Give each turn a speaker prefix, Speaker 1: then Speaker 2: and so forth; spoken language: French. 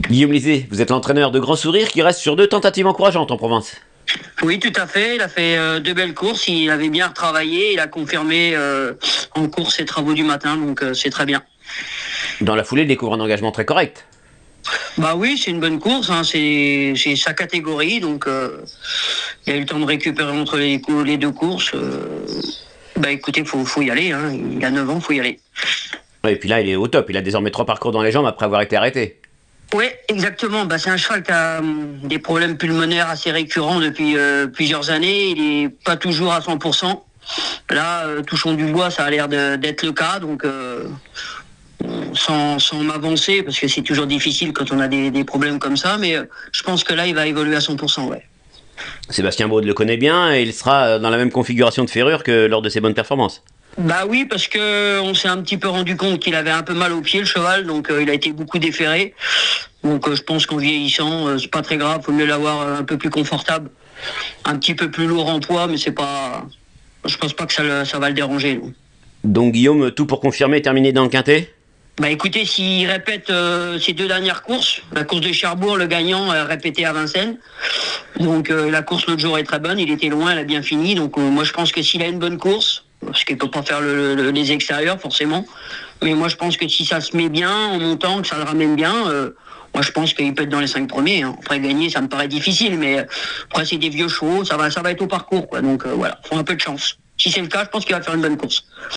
Speaker 1: Guillaume Lisée, vous êtes l'entraîneur de Grand Sourire qui reste sur deux tentatives encourageantes en Provence.
Speaker 2: Oui, tout à fait. Il a fait deux belles courses. Il avait bien retravaillé. Il a confirmé en course ses travaux du matin, donc c'est très bien.
Speaker 1: Dans la foulée, il découvre un engagement très correct.
Speaker 2: Bah oui, c'est une bonne course. Hein. C'est sa catégorie, donc il a eu le temps de récupérer entre les deux courses. Bah écoutez, faut y aller. Hein. Il a 9 ans, faut y aller.
Speaker 1: Et puis là, il est au top. Il a désormais 3 parcours dans les jambes après avoir été arrêté.
Speaker 2: Oui, exactement. Bah, c'est un cheval qui a des problèmes pulmonaires assez récurrents depuis plusieurs années. Il est pas toujours à 100%. Là, touchons du bois, ça a l'air d'être le cas. Donc, sans m'avancer, parce que c'est toujours difficile quand on a des problèmes comme ça. Mais je pense que là, il va évoluer à 100%. Ouais.
Speaker 1: Sébastien Baud le connaît bien et il sera dans la même configuration de ferrure que lors de ses bonnes performances.
Speaker 2: Bah oui, parce que on s'est un petit peu rendu compte qu'il avait un peu mal au pied, le cheval, donc il a été beaucoup déféré. Donc je pense qu'en vieillissant, c'est pas très grave, faut mieux l'avoir un peu plus confortable, un petit peu plus lourd en poids, mais c'est pas, je pense pas que ça va le déranger. Non.
Speaker 1: Donc Guillaume, tout pour confirmer et terminer dans le quintet.
Speaker 2: Bah écoutez, s'il répète ses deux dernières courses, la course de Cherbourg, le gagnant répété à Vincennes. Donc la course l'autre jour est très bonne, il était loin, elle a bien fini. Donc moi je pense que s'il a une bonne course, parce qu'il peut pas faire les extérieurs forcément, mais moi je pense que si ça se met bien en montant, que ça le ramène bien, moi je pense qu'il peut être dans les 5 premiers. Hein. Après gagner, ça me paraît difficile, mais après c'est des vieux chevaux, ça va être au parcours quoi. Donc voilà, faut un peu de chance. Si c'est le cas, je pense qu'il va faire une bonne course.